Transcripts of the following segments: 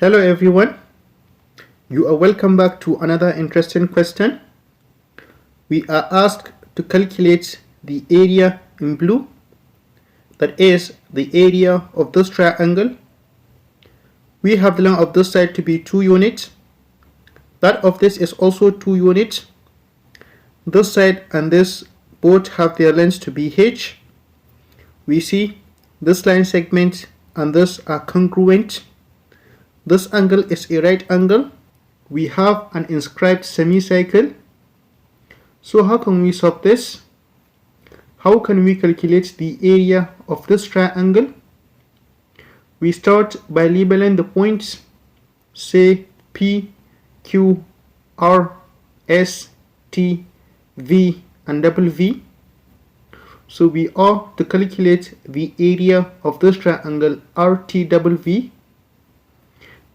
Hello everyone, you are welcome back to another interesting question. We are asked to calculate the area in blue, that is the area of this triangle. We have the length of this side to be 2 units, that of this is also 2 units. This side and this both have their lengths to be h. We see this line segment and this are congruent. This angle is a right angle. We have an inscribed semicircle. So how can we solve this? How can we calculate the area of this triangle? We start by labeling the points, say P, Q, R, S, T, V and W. So we are to calculate the area of this triangle RTW.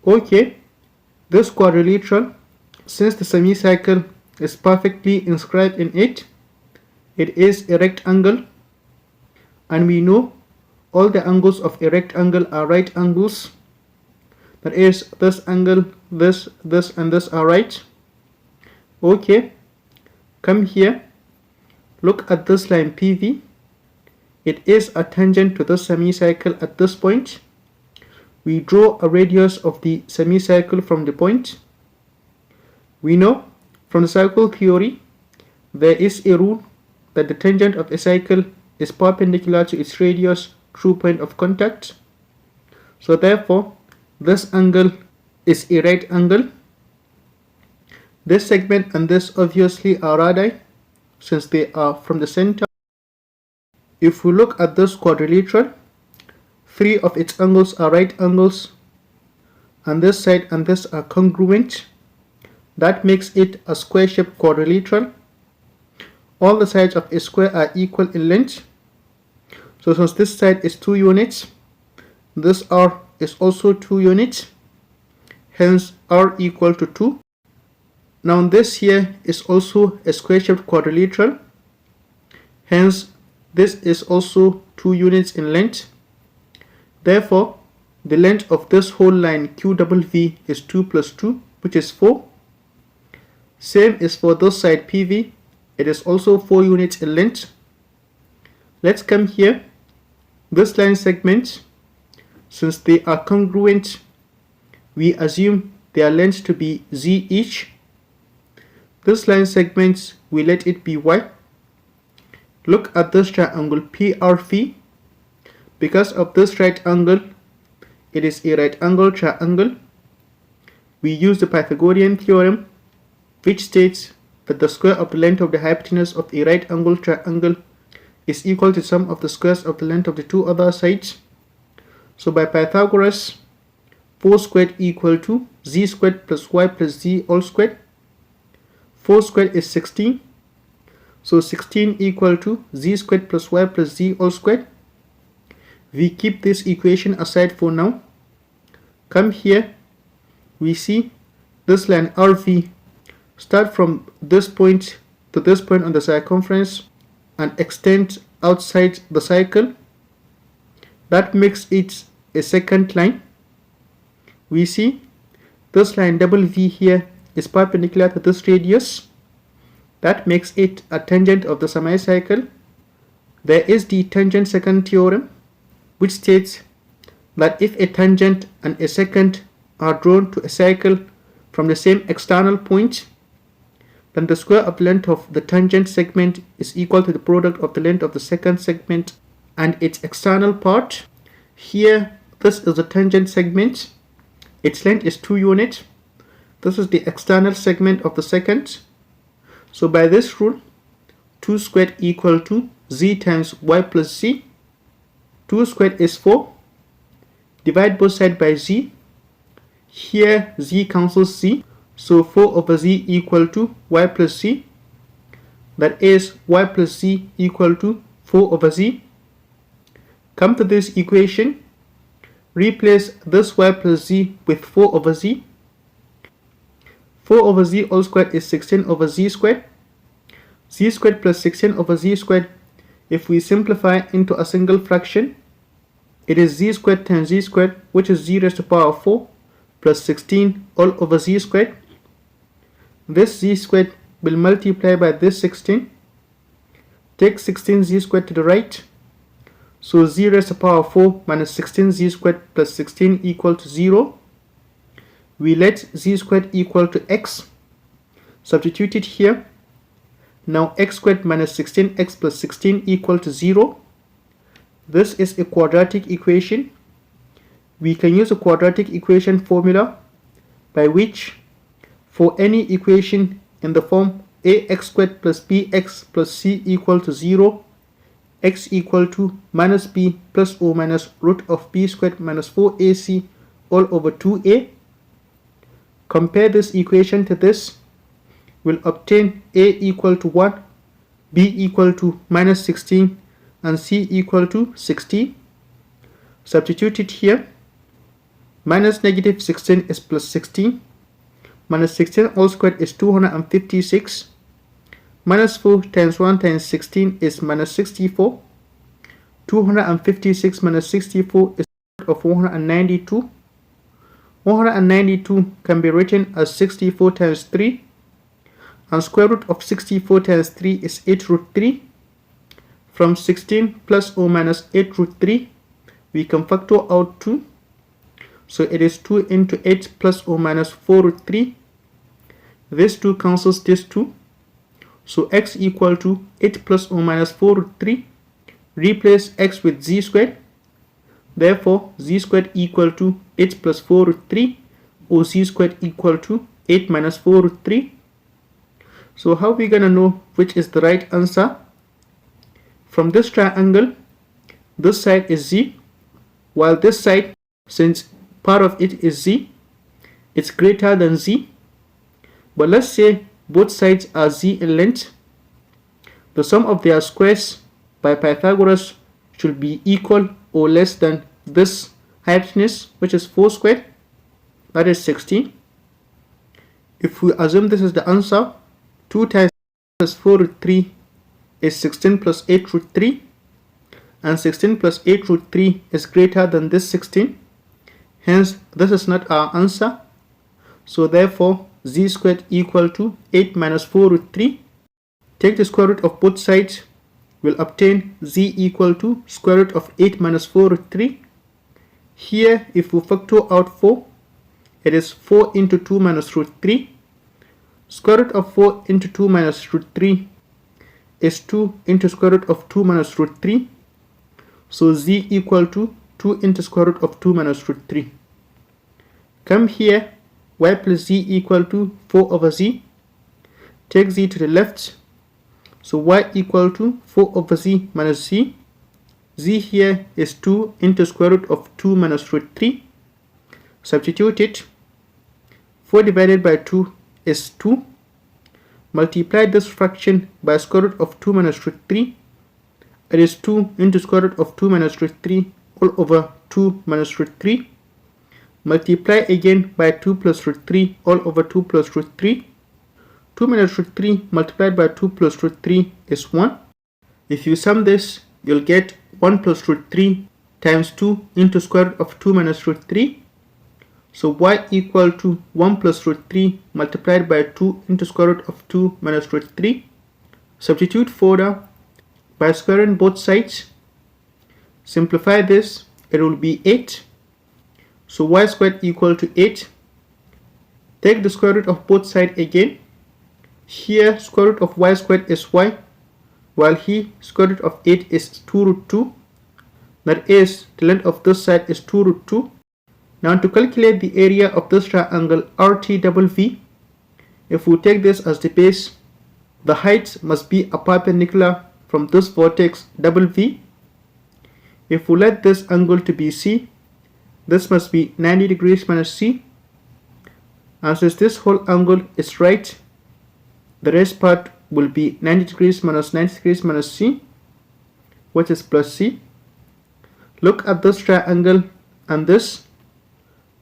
Okay, this quadrilateral, since the semicircle is perfectly inscribed in it, it is a rectangle, and we know all the angles of a rectangle are right angles. That is, this angle, this and this are right. Okay, come here, look at this line PV. It is a tangent to the semicircle at this point. We draw a radius of the semicircle from the point. We know from the circle theory there is a rule that the tangent of a circle is perpendicular to its radius through point of contact. So therefore this angle is a right angle. This segment and this obviously are radii since they are from the center. If we look at this quadrilateral, 3 of its angles are right angles, and this side and this are congruent. That makes it a square-shaped quadrilateral. All the sides of a square are equal in length. So since this side is 2 units, this R is also 2 units. Hence R equal to 2. Now this here is also a square-shaped quadrilateral. Hence this is also 2 units in length. Therefore, the length of this whole line QWV is 2 plus 2, which is 4. Same is for this side PV. It is also 4 units in length. Let's come here. This line segment, since they are congruent, we assume their lengths to be Z each. This line segment, we let it be Y. Look at this triangle PRV. Because of this right angle, it is a right angle triangle. We use the Pythagorean theorem, which states that the square of the length of the hypotenuse of a right angle triangle is equal to sum of the squares of the length of the 2 other sides. So by Pythagoras, 4 squared equal to z squared plus y plus z all squared. 4 squared is 16. So 16 equal to z squared plus y plus z all squared. We keep this equation aside for now. Come here, we see this line RV start from this point to this point on the circumference and extend outside the circle. That makes it a second line. We see this line WV here is perpendicular to this radius. That makes it a tangent of the semicircle. There is the tangent second theorem, which states that if a tangent and a secant are drawn to a circle from the same external point, then the square of the length of the tangent segment is equal to the product of the length of the secant segment and its external part. Here, this is the tangent segment. Its length is 2 units. This is the external segment of the secant. So by this rule, 2 squared equal to z times y plus z. 2 squared is 4. Divide both sides by z. Here z cancels z. So 4 over z equal to y plus z. That is y plus z equal to 4 over z. Come to this equation. Replace this y plus z with 4 over z. 4 over z all squared is 16 over z squared. Z squared plus 16 over z squared. If we simplify into a single fraction, it is z squared times z squared, which is z raised to the power of 4, plus 16 all over z squared. This z squared will multiply by this 16. Take 16z squared to the right. So z raised to the power 4 minus 16z squared plus 16 equal to 0. We let z squared equal to x. Substitute it here. Now x squared minus 16x plus 16 equal to 0. This is a quadratic equation. We can use a quadratic equation formula by which for any equation in the form ax squared plus bx plus c equal to 0, x equal to minus b plus or minus root of b squared minus 4ac all over 2a. Compare this equation to this. We'll obtain a equal to 1, b equal to minus 16, and c equal to 60. Substitute it here. Minus negative 16 is plus 16. Minus 16 all squared is 256. Minus 4 times 1 times 16 is minus 64. 256 minus 64 is of 192. 192 can be written as 64 times 3. And square root of 64 times 3 is 8 root 3. From 16 plus or minus 8 root 3, we can factor out 2. So it is 2 into 8 plus or minus 4 root 3. This 2 cancels this 2. So x equal to 8 plus or minus 4 root 3. Replace x with z squared. Therefore, z squared equal to 8 plus 4 root 3, or z squared equal to 8 minus 4 root 3. So how are we going to know which is the right answer? From this triangle, this side is z, while this side, since part of it is z, it's greater than z. But let's say both sides are z in length. The sum of their squares by Pythagoras should be equal or less than this hypotenuse, which is 4 squared, that is 16. If we assume this is the answer, 2 times plus 4 root 3 is 16 plus 8 root 3, and 16 plus 8 root 3 is greater than this 16. Hence, this is not our answer. So therefore, z squared equal to 8 minus 4 root 3. Take the square root of both sides. We'll obtain z equal to square root of 8 minus 4 root 3. Here, if we factor out 4, it is 4 into 2 minus root 3. Square root of 4 into 2 minus root 3 is 2 into square root of 2 minus root 3. So z equal to 2 into square root of 2 minus root 3. Come here, y plus z equal to 4 over z. Take z to the left. So y equal to 4 over z minus z. Z here is 2 into square root of 2 minus root 3. Substitute it. 4 divided by 2 is 2. Multiply this fraction by square root of 2 minus root 3. It is 2 into square root of 2 minus root 3 all over 2 minus root 3. Multiply again by 2 plus root 3 all over 2 plus root 3. 2 minus root 3 multiplied by 2 plus root 3 is 1. If you sum this, you'll get 1 plus root 3 times 2 into square root of 2 minus root 3. So y equal to 1 plus root 3 multiplied by 2 into square root of 2 minus root 3. Substitute further by squaring both sides. Simplify this, it will be 8. So y squared equal to 8. Take the square root of both sides again. Here square root of y squared is y, while here square root of 8 is 2 root 2. That is, the length of this side is 2 root 2. Now to calculate the area of this triangle RTVV, if we take this as the base, the height must be a perpendicular from this vertex WV. If we let this angle to be C, this must be 90 degrees minus C. And since this whole angle is right, the rest part will be 90 degrees minus 90 degrees minus C, which is plus C. Look at this triangle and this.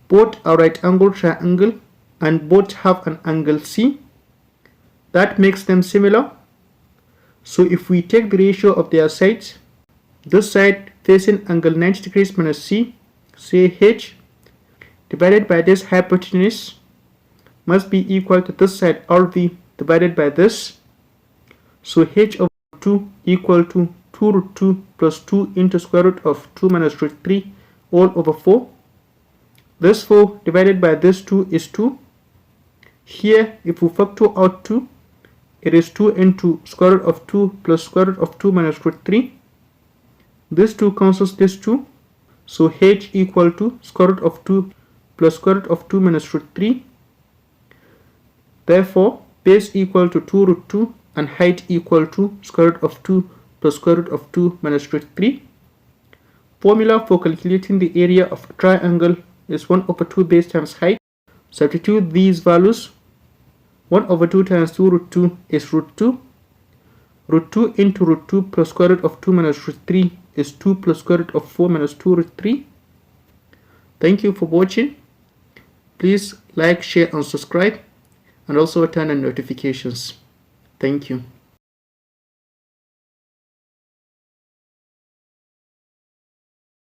Both are right angle triangle and both have an angle C. That makes them similar. So if we take the ratio of their sides, this side facing angle 90 degrees minus C, say H, divided by this hypotenuse must be equal to this side RV divided by this. So h over 2 equal to 2 root 2 plus 2 into square root of 2 minus root 3 all over 4. This 4 divided by this 2 is 2. Here, if we factor out 2, it is 2 into square root of 2 plus square root of 2 minus root 3. This 2 cancels this 2. So h equal to square root of 2 plus square root of 2 minus root 3. Therefore, base equal to 2 root 2 and height equal to square root of 2 plus square root of 2 minus root 3. Formula for calculating the area of a triangle is 1 over 2 base times height. Substitute these values. 1 over 2 times 2 root 2 is root 2. Root 2 into root 2 plus square root of 2 minus root 3 is 2 plus square root of 4 minus 2 root 3. Thank you for watching. Please like, share and subscribe, and also turn on notifications. Thank you.